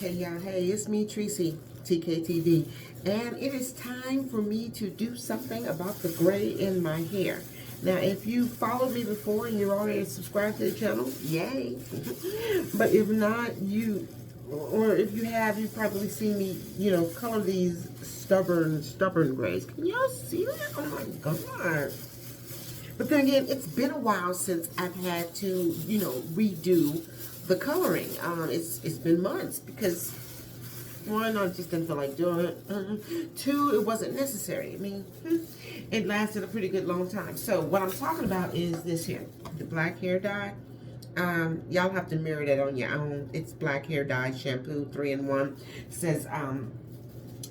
Hey y'all, hey, it's me, Tracy, TKTV, and it is time for me to do something about the gray in my hair. Now, if you followed me before and you're already subscribed to the channel, yay! But if not, or if you have, you've probably seen me, color these stubborn grays. Can y'all see that? Oh my God. But then again, it's been a while since I've had to, redo the coloring. It's been months because one, I just didn't feel like doing it. Two, it wasn't necessary. I mean, it lasted a pretty good long time. So what I'm talking about is this here, the black hair dye. Y'all have to mirror that on your own. It's black hair dye shampoo, 3-in-1.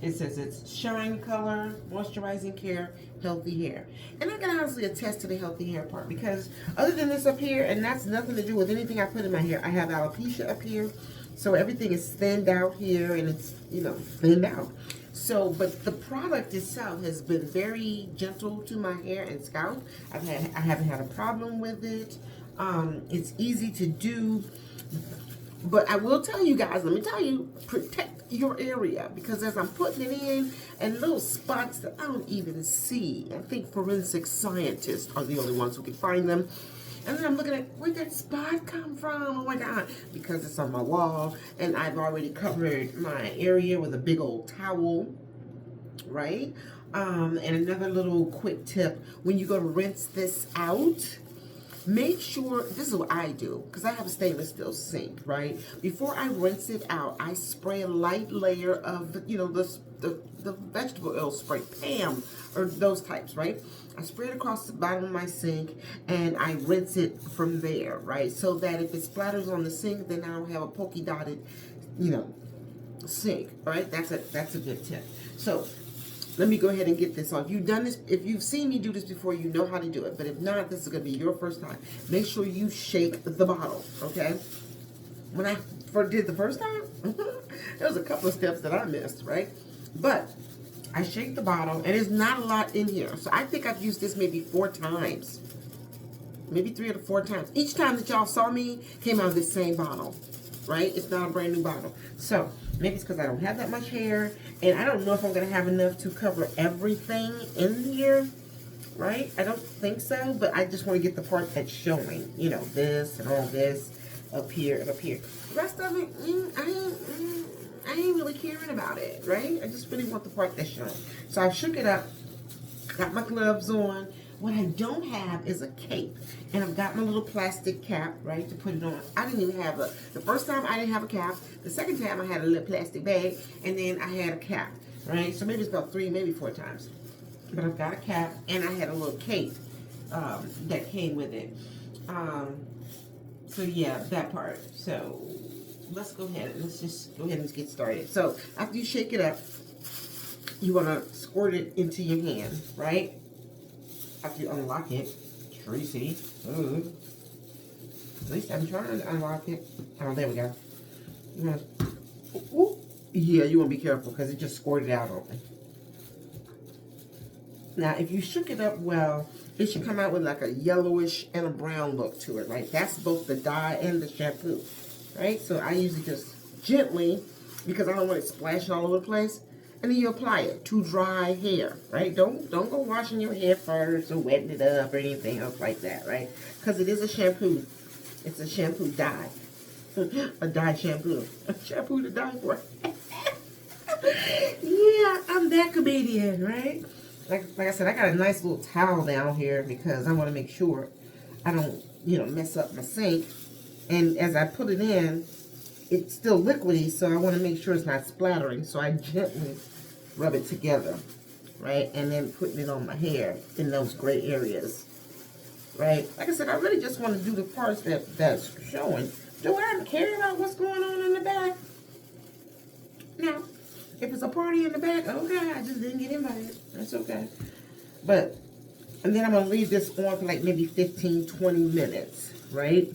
It says it's shine color, moisturizing care, healthy hair. And I can honestly attest to the healthy hair part because other than this up here, and that's nothing to do with anything I put in my hair, I have alopecia up here. So everything is thinned out here and it's, thinned out. So, but the product itself has been very gentle to my hair and scalp. I haven't had a problem with it. It's easy to do. But I will tell you guys, let me tell you, protect your area because as I'm putting it in and little spots that I don't even see, I think forensic scientists are the only ones who can find them. And then I'm looking at where'd that spot come from? Oh my God, because it's on my wall and I've already covered my area with a big old towel, right? And another little quick tip, when you go to rinse this out, make sure, this is what I do, because I have a stainless steel sink, right? Before I rinse it out, I spray a light layer of, the vegetable oil spray, Pam, or those types, right? I spray it across the bottom of my sink, and I rinse it from there, right? So that if it splatters on the sink, then I don't have a pokey dotted, sink, right? That's a good tip. So, let me go ahead and get this on. If you've done this, if you've seen me do this before, you know how to do it. But if not, this is going to be your first time. Make sure you shake the bottle, okay? When I did the first time, there was a couple of steps that I missed, right? But I shake the bottle, and there's not a lot in here. So I think I've used this maybe 4 times. Maybe 3 or 4 times. Each time that y'all saw me came out of this same bottle, right? It's not a brand new bottle. So maybe it's because I don't have that much hair, and I don't know if I'm going to have enough to cover everything in here, right? I don't think so, but I just want to get the part that's showing, this and all this up here and up here. The rest of it, I ain't really caring about it, right? I just really want the part that's showing. So I shook it up, got my gloves on. What I don't have is a cape. And I've got my little plastic cap, right, to put it on. I didn't even have the first time I didn't have a cap. The second time I had a little plastic bag. And then I had a cap, right? So maybe it's about 3, maybe 4 times. But I've got a cap and I had a little cape that came with it. So yeah, that part. So let's go ahead. Let's just go ahead and get started. So after you shake it up, you want to squirt it into your hand, right? After you unlock it, Tracy. Ooh. At least I'm trying to unlock it. Oh, there we go. You want to, ooh. Yeah, you want to be careful because it just squirted out on me. Now, if you shook it up well, it should come out with like a yellowish and a brown look to it, right? That's both the dye and the shampoo, right? So I usually just gently, because I don't want it splashing all over the place. And then you apply it to dry hair, right? Don't go washing your hair first or wetting it up or anything else like that, right? Because it is a shampoo. It's a shampoo dye. A dye shampoo. A shampoo to dye for. Yeah, I'm that comedian, right? Like I said, I got a nice little towel down here because I want to make sure I don't, mess up my sink. And as I put it in, it's still liquidy, so I want to make sure it's not splattering. So I gently rub it together, right? And then putting it on my hair in those gray areas, right? Like I said, I really just want to do the parts that's showing. Do I care about what's going on in the back? No. If it's a party in the back, okay, I just didn't get invited. That's okay. But, and then I'm going to leave this on for like maybe 15, 20 minutes, right?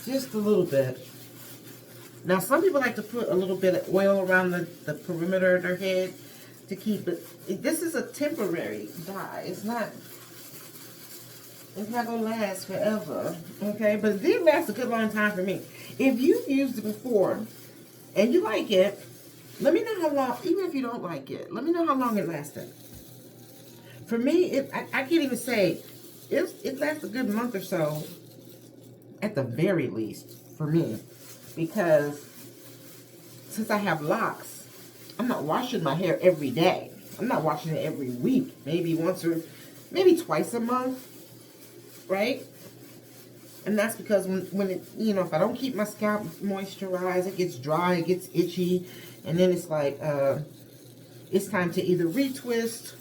Just a little bit. Now, some people like to put a little bit of oil around the perimeter of their head to keep it. This is a temporary dye. It's not going to last forever, okay? But it did last a good long time for me. If you've used it before, and you like it, let me know how long, even if you don't like it, let me know how long it lasted. For me, I can't even say, it lasts a good month or so, at the very least, for me. Because since I have locks, I'm not washing my hair every day. I'm not washing it every week. Maybe once or maybe twice a month, right? And that's because when it, you know, if I don't keep my scalp moisturized, it gets dry, it gets itchy, and then it's like, it's time to either retwist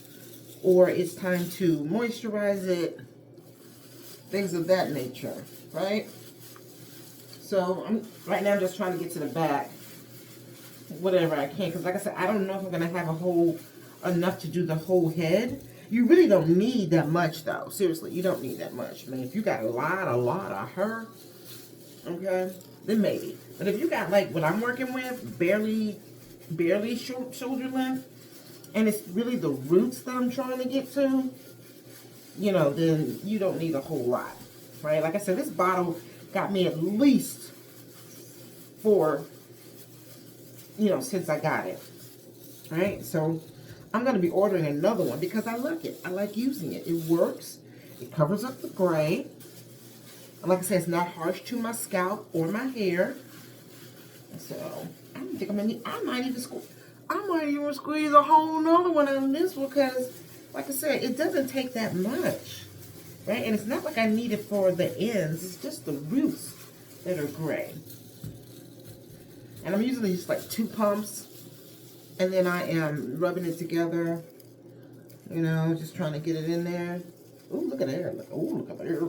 or it's time to moisturize it, things of that nature, right? So right now I'm just trying to get to the back, whatever I can, because like I said, I don't know if I'm going to have enough to do the whole head. You really don't need that much, though. Seriously, you don't need that much. I mean, if you got a lot of hair, okay, then maybe. But if you got, like, what I'm working with, barely shoulder length, and it's really the roots that I'm trying to get to, you know, then you don't need a whole lot, right? Like I said, this bottle got me at least 4, you know, since I got it, right? So I'm going to be ordering another one because I like it. I like using it. It works. It covers up the gray. And like I said, it's not harsh to my scalp or my hair. So I don't think I might even squeeze a whole nother one out of this one because, like I said, it doesn't take that much, right? And it's not like I need it for the ends. It's just the roots that are gray. And I'm usually just like 2 pumps. And then I am rubbing it together, you know, just trying to get it in there. Ooh, look at there. Ooh, look at there.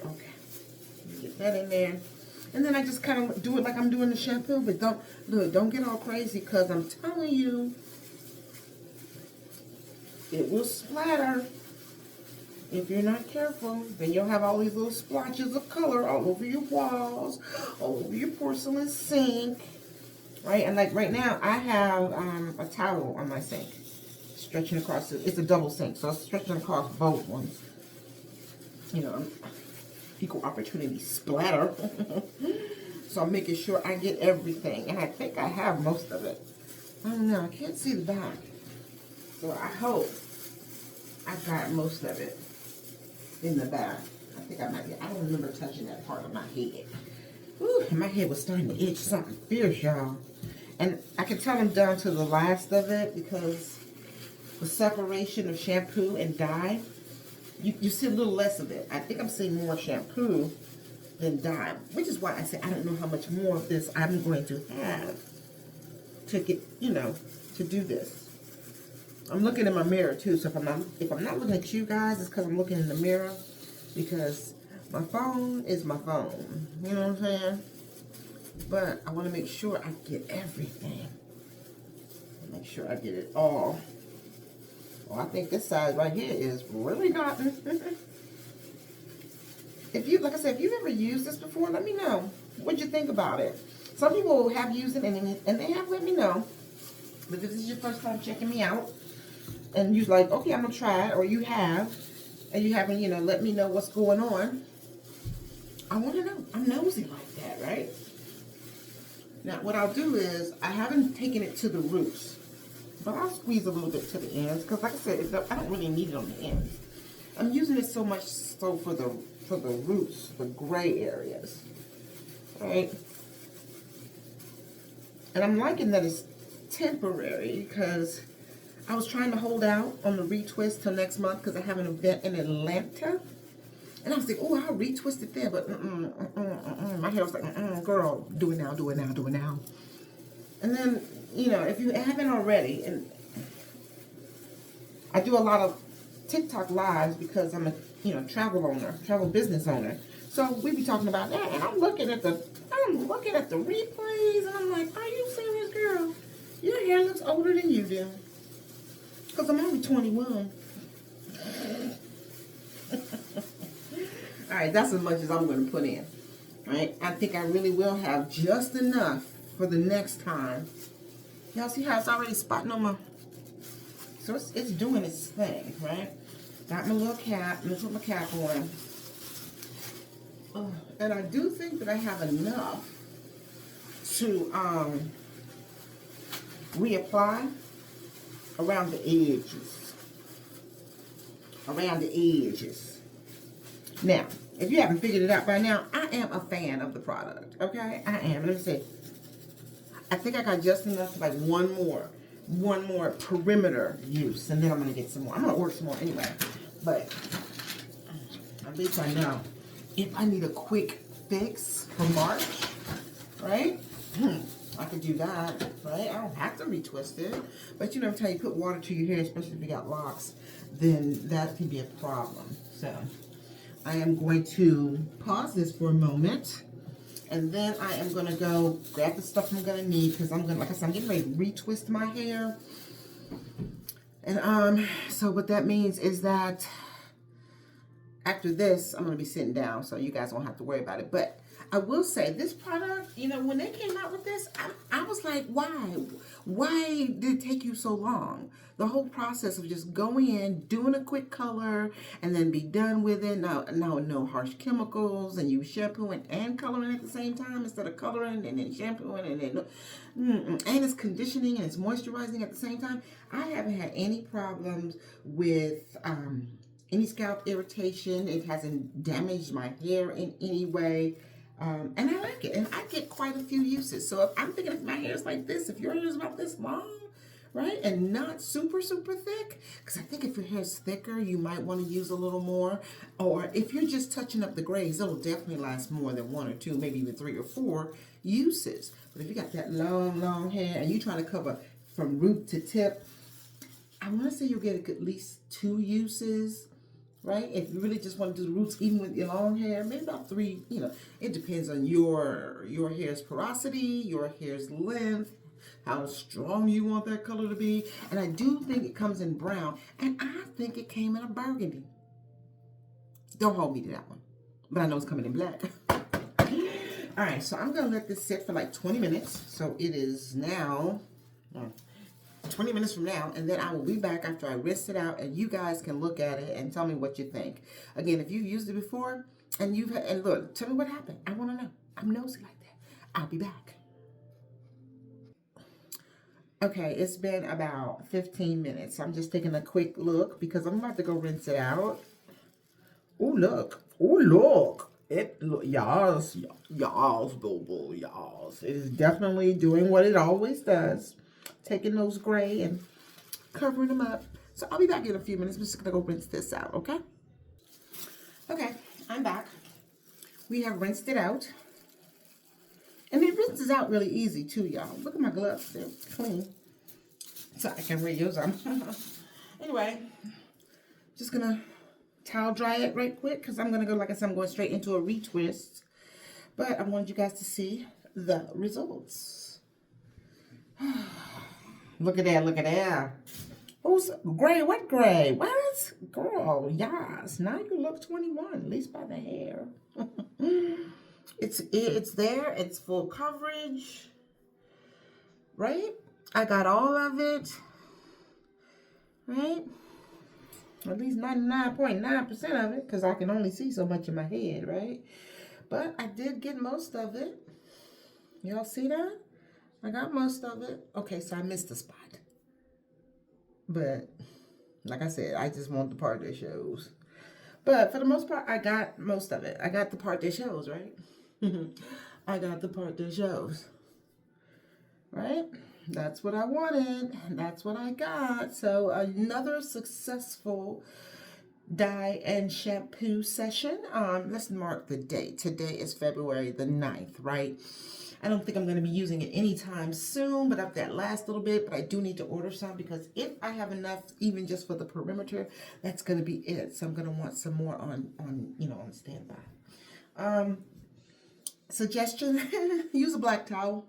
Okay. Get that in there. And then I just kind of do it like I'm doing the shampoo. But don't get all crazy because I'm telling you, it will splatter. If you're not careful, then you'll have all these little splotches of color all over your walls, all over your porcelain sink. Right, and like right now, I have a towel on my sink, stretching across. It's a double sink, so it's stretching across both ones. You know, equal opportunity splatter. So I'm making sure I get everything, and I think I have most of it. I don't know, I can't see the back, so I hope I got most of it in the back. I think I might be. I don't remember touching that part of my head. Ooh, my head was starting to itch something fierce, y'all. And I can tell I'm down to the last of it because the separation of shampoo and dye, you see a little less of it. I think I'm seeing more shampoo than dye, which is why I say I don't know how much more of this I'm going to have to get, you know, to do this. I'm looking in my mirror too, so if I'm not looking at you guys, it's because I'm looking in the mirror because my phone is my phone. You know what I'm saying? But I want to make sure I get everything. Make sure I get it all. Oh, I think this side right here is really gotten. If you, like I said, if you've ever used this before, let me know. What'd you think about it? Some people have used it and they have let me know. But if this is your first time checking me out, and you're like, okay, I'm gonna try it, or you have, and you haven't, you know, let me know what's going on. I want to know. I'm nosy like that, right? Now, what I'll do is, I haven't taken it to the roots, but I'll squeeze a little bit to the ends, because like I said, I don't really need it on the ends. I'm using it so much so for the roots, the gray areas, right? And I'm liking that it's temporary, because I was trying to hold out on the retwist till next month, because I have an event in Atlanta. And I was like, oh, I'll retwist it there, but my hair was like, girl, do it now, do it now, do it now. And then, you know, if you haven't already, and I do a lot of TikTok lives because I'm a, you know, travel business owner. So we be talking about that, and I'm looking at the replays, and I'm like, are you serious, girl? Your hair looks older than you do. Because I'm only 21. All right, that's as much as I'm going to put in. All right, I think I really will have just enough for the next time. Y'all see how it's already spotting on my... So it's doing its thing, right? Got my little cap. Let me put my cap on. And I do think that I have enough to reapply around the edges. Around the edges. Now, if you haven't figured it out by now, I am a fan of the product. Okay? I am. Let me see. I think I got just enough, like one more perimeter use, and then I'm gonna get some more. I'm gonna order some more anyway, but at least I know if I need a quick fix for March, right? I could do that, right? I don't have to retwist it, but you know, every time you put water to your hair, especially if you got locks, then that can be a problem. So I am going to pause this for a moment. And then I am going to go grab the stuff I'm going to need because I'm going to, like I said, I'm getting ready to retwist my hair. And so what that means is that after this, I'm going to be sitting down, so you guys won't have to worry about it. But I will say, this product, you know, when they came out with this, I was like, why? Why did it take you so long? The whole process of just going in, doing a quick color, and then be done with it. No harsh chemicals, and you shampooing and coloring at the same time instead of coloring and then shampooing and then and it's conditioning and it's moisturizing at the same time. I haven't had any problems with any scalp irritation. It hasn't damaged my hair in any way. And I like it. And I get quite a few uses. So if I'm thinking if my hair is like this, if your hair is about this long, right, and not super, super thick, because I think if your hair is thicker, you might want to use a little more. Or if you're just touching up the grays, it'll definitely last more than 1 or 2, maybe even 3 or 4 uses. But if you got that long, long hair and you're trying to cover from root to tip, I want to say you'll get at least 2 uses. Right? If you really just want to do the roots even with your long hair, maybe about 3, you know, it depends on your hair's porosity, your hair's length, how strong you want that color to be. And I do think it comes in brown, and I think it came in a burgundy. Don't hold me to that one, but I know it's coming in black. All right, so I'm going to let this sit for like 20 minutes. So it is now 20 minutes from now, and then I will be back after I rinse it out, and you guys can look at it and tell me what you think. Again, if you've used it before and look, tell me what happened. I want to know. I'm nosy like that. I'll be back. Okay, it's been about 15 minutes. I'm just taking a quick look because I'm about to go rinse it out. Oh, look. Oh, look. Yes, boo, yes. It is definitely doing what it always does. Taking those gray and covering them up. So I'll be back in a few minutes. I'm just going to go rinse this out, okay? Okay, I'm back. We have rinsed it out. And it rinses out really easy, too, y'all. Look at my gloves. They're clean. So I can reuse them. Anyway, just going to towel dry it right quick because I'm going to go, like I said, I'm going straight into a retwist. But I wanted you guys to see the results. Look at that, look at that. Who's gray? What gray? What? Girl, yes. Now you look 21, at least by the hair. It's there. It's full coverage. Right? I got all of it. Right? At least 99.9% of it, because I can only see so much in my head, right? But I did get most of it. Y'all see that? I got most of it. Okay, so I missed a spot. But, like I said, I just want the part that shows. But for the most part, I got most of it. I got the part that shows, right? I got the part that shows. Right? That's what I wanted. That's what I got. So, another successful dye and shampoo session. Let's mark the date. Today is February the 9th, right? I don't think I'm going to be using it anytime soon, but up that last little bit. But I do need to order some because if I have enough, even just for the perimeter, that's going to be it. So I'm going to want some more on standby. Suggestion: use a black towel.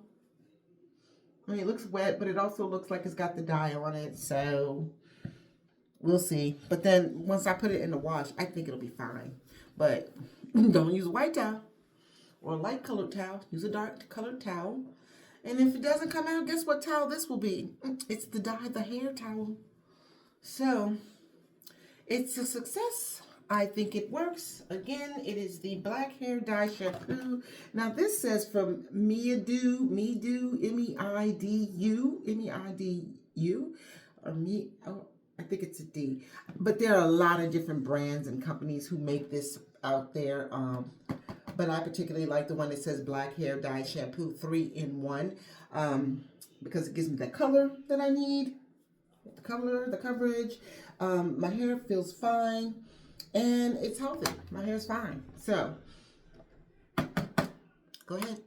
I mean, it looks wet, but it also looks like it's got the dye on it. So we'll see. But then once I put it in the wash, I think it'll be fine. But don't use a white towel. Or a light colored towel. Use a dark colored towel. And if it doesn't come out, guess what towel this will be? It's the dye the hair towel. So, it's a success. I think it works. Again, it is the Black Hair Dye Shampoo. Now this says from Meidu, M-E-I-D-U, or me, oh, I think it's a D. But there are a lot of different brands and companies who make this out there. But I particularly like the one that says Black Hair Dye Shampoo 3-in-1 because it gives me the color that I need, the color, the coverage. My hair feels fine and it's healthy. My hair's fine. So go ahead,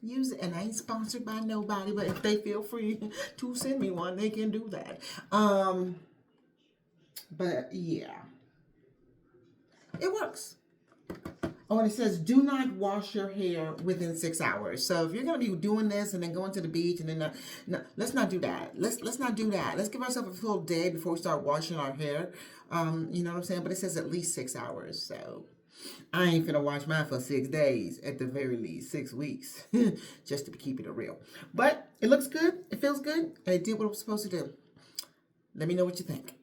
use it. And I ain't sponsored by nobody, but if they feel free to send me one, they can do that. But yeah, it works. Oh, and it says, do not wash your hair within 6 hours. So if you're going to be doing this and then going to the beach and then, no, let's not do that. Let's not do that. Let's give ourselves a full day before we start washing our hair. You know what I'm saying? But it says at least 6 hours. So I ain't finna wash mine for 6 days, at the very least, 6 weeks, just to keep it real. But it looks good. It feels good. And it did what it was supposed to do. Let me know what you think.